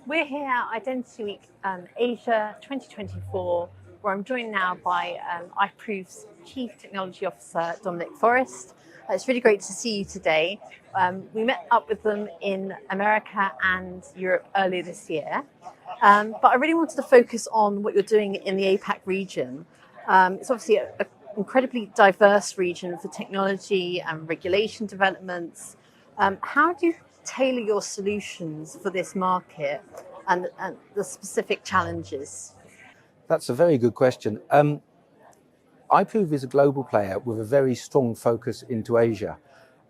We're here at Identity Week Asia 2024, where I'm joined now by iProov's Chief Technology Officer, Dominic Forrest. It's really great to see you today. We met up with them in America and Europe earlier this year, but I really wanted to focus on what you're doing in the APAC region. It's obviously an incredibly diverse region for technology and regulation developments. How do you tailor your solutions for this market and the specific challenges? That's a very good question. iProov is a global player with a very strong focus into Asia.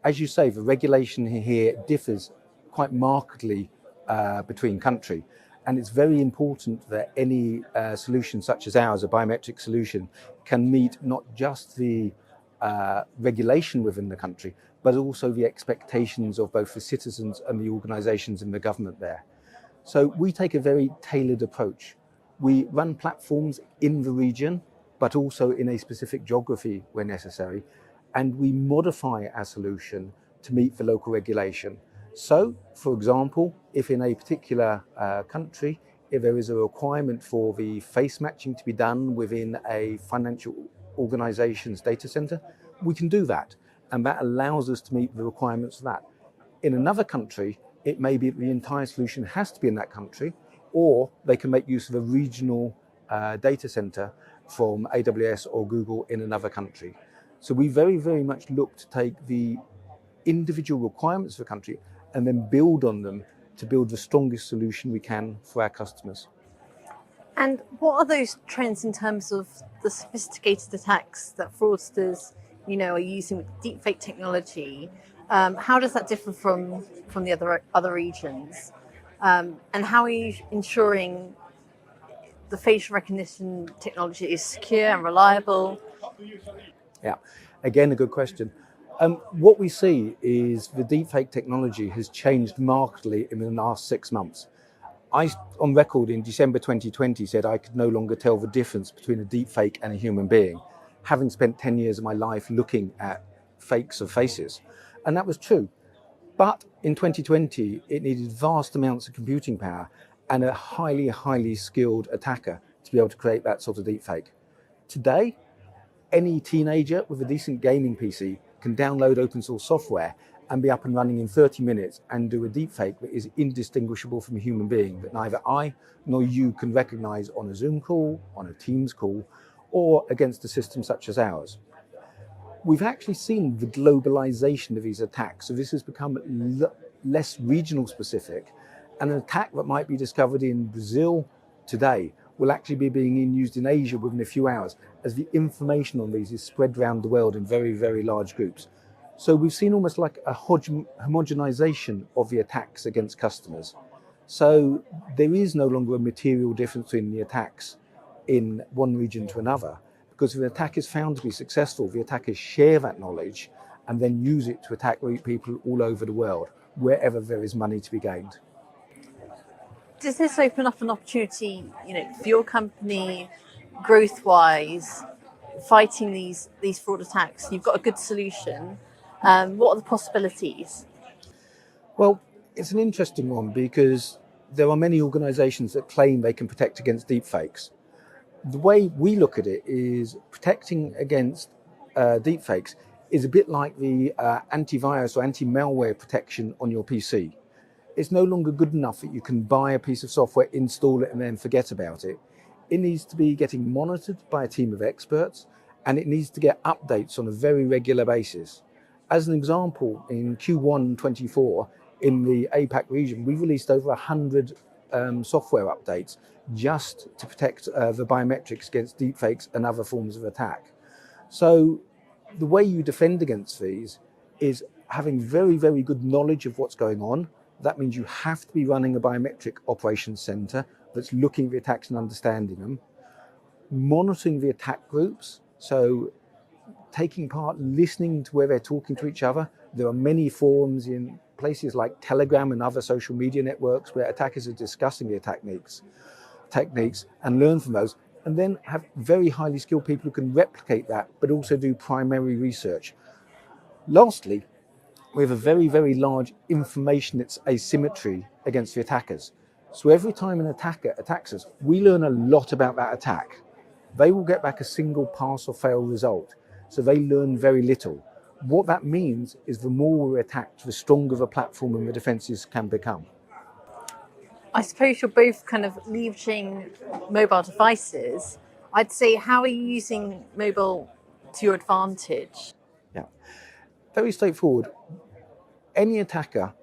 As you say, the regulation here differs quite markedly between country. And it's very important that any solution such as ours, a biometric solution, can meet not just the regulation within the country, but also the expectations of both the citizens and the organizations in the government there. So we take a very tailored approach. We run platforms in the region, but also in a specific geography where necessary, and we modify our solution to meet the local regulation. So, for example, if in a particular country, if there is a requirement for the face matching to be done within a financial organization's data center, we can do that. And that allows us to meet the requirements of that. In another country, it may be that the entire solution has to be in that country, or they can make use of a regional data center from AWS or Google in another country. So we very, very much look to take the individual requirements of the country and then build on them to build the strongest solution we can for our customers. And what are those trends in terms of the sophisticated attacks that fraudsters, are using with deepfake technology? How does that differ from the other regions? And how are you ensuring the facial recognition technology is secure and reliable? Yeah, again, a good question. What we see is the deepfake technology has changed markedly in the last 6 months. I, on record in December 2020, said I could no longer tell the difference between a deepfake and a human being, having spent 10 years of my life looking at fakes of faces. And that was true. But in 2020, it needed vast amounts of computing power and a highly, highly skilled attacker to be able to create that sort of deepfake. Today, any teenager with a decent gaming PC can download open source software and be up and running in 30 minutes and do a deepfake that is indistinguishable from a human being that neither I nor you can recognize on a Zoom call, on a Teams call, or against a system such as ours. We've actually seen the globalization of these attacks. So this has become less regional specific. And an attack that might be discovered in Brazil today will actually be being used in Asia within a few hours, as the information on these is spread around the world in very, very large groups. So we've seen almost like a homogenization of the attacks against customers. So there is no longer a material difference between the attacks in one region to another, because if an attack is found to be successful, the attackers share that knowledge and then use it to attack people all over the world, wherever there is money to be gained. Does this open up an opportunity, for your company, growth-wise, fighting these fraud attacks? You've got a good solution. What are the possibilities? Well, it's an interesting one because there are many organizations that claim they can protect against deepfakes. The way we look at it is protecting against deepfakes is a bit like the antivirus or anti-malware protection on your PC. It's no longer good enough that you can buy a piece of software, install it, and then forget about it. It needs to be getting monitored by a team of experts, and it needs to get updates on a very regular basis. As an example, in Q1 24, in the APAC region, we released over 100 software updates just to protect the biometrics against deepfakes and other forms of attack. So the way you defend against these is having very, very good knowledge of what's going on. That means you have to be running a biometric operations center that's looking at the attacks and understanding them. Monitoring the attack groups, so taking part, listening to where they're talking to each other. There are many forums in places like Telegram and other social media networks where attackers are discussing the attack techniques and learn from those, and then have very highly skilled people who can replicate that, but also do primary research. Lastly, we have a very, very large information asymmetry against the attackers. So every time an attacker attacks us, we learn a lot about that attack. They will get back a single pass or fail result. So they learn very little. What that means is the more we're attacked, the stronger the platform and the defenses can become. I suppose you're both kind of leveraging mobile devices. I'd say, how are you using mobile to your advantage? Yeah, very straightforward. Any attacker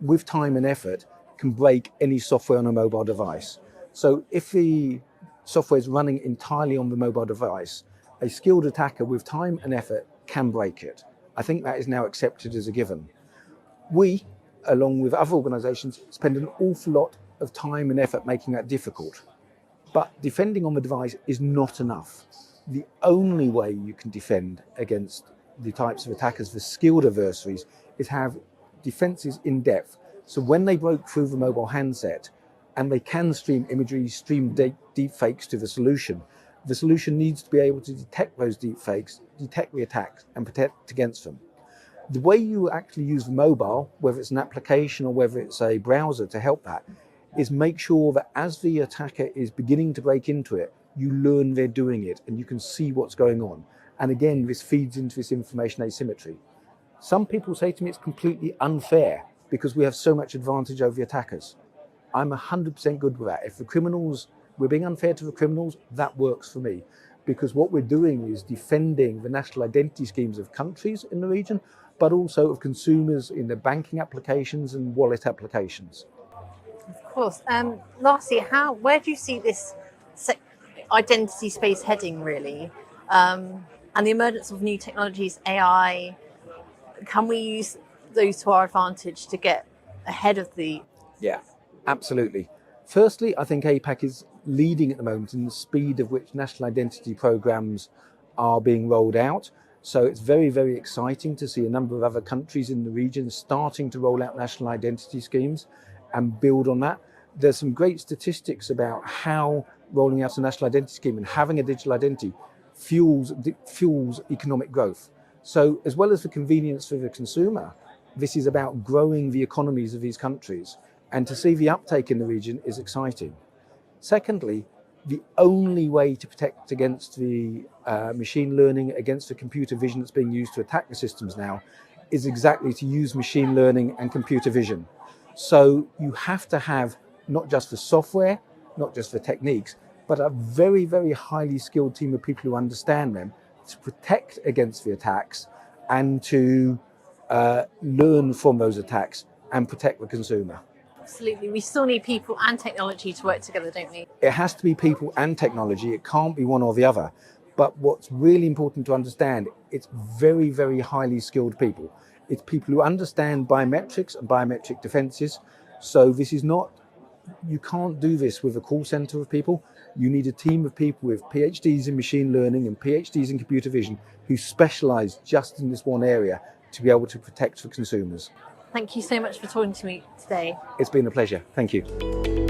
with time and effort can break any software on a mobile device. So if the software is running entirely on the mobile device, a skilled attacker with time and effort can break it. I think that is now accepted as a given. We, along with other organisations, spend an awful lot of time and effort making that difficult. But defending on the device is not enough. The only way you can defend against the types of attackers, the skilled adversaries, is have defences in depth. So when they broke through the mobile handset and they can stream imagery, stream deepfakes to the solution needs to be able to detect those deepfakes, detect the attacks and protect against them. The way you actually use the mobile, whether it's an application or whether it's a browser to help that, is make sure that as the attacker is beginning to break into it, you learn they're doing it and you can see what's going on. And again, this feeds into this information asymmetry. Some people say to me it's completely unfair because we have so much advantage over the attackers. I'm 100% good with that. If we're being unfair to the criminals, that works for me. Because what we're doing is defending the national identity schemes of countries in the region, but also of consumers in their banking applications and wallet applications. Of course. Lastly, where do you see this identity space heading, really? And the emergence of new technologies, AI, can we use those to our advantage to get ahead of the... Yeah, absolutely. Firstly, I think APAC is leading at the moment in the speed of which national identity programs are being rolled out. So it's very, very exciting to see a number of other countries in the region starting to roll out national identity schemes and build on that. There's some great statistics about how rolling out a national identity scheme and having a digital identity fuels economic growth. So as well as the convenience for the consumer, this is about growing the economies of these countries. And to see the uptake in the region is exciting. Secondly, the only way to protect against the machine learning, against the computer vision that's being used to attack the systems now, is exactly to use machine learning and computer vision. So you have to have not just the software, not just the techniques, but a very, very highly skilled team of people who understand them to protect against the attacks and to learn from those attacks and protect the consumer. Absolutely. We still need people and technology to work together, don't we? It has to be people and technology. It can't be one or the other. But what's really important to understand, it's very, very highly skilled people. It's people who understand biometrics and biometric defenses. So this is not, you can't do this with a call center of people. You need a team of people with PhDs in machine learning and PhDs in computer vision who specialize just in this one area to be able to protect for consumers. Thank you so much for talking to me today. It's been a pleasure. Thank you.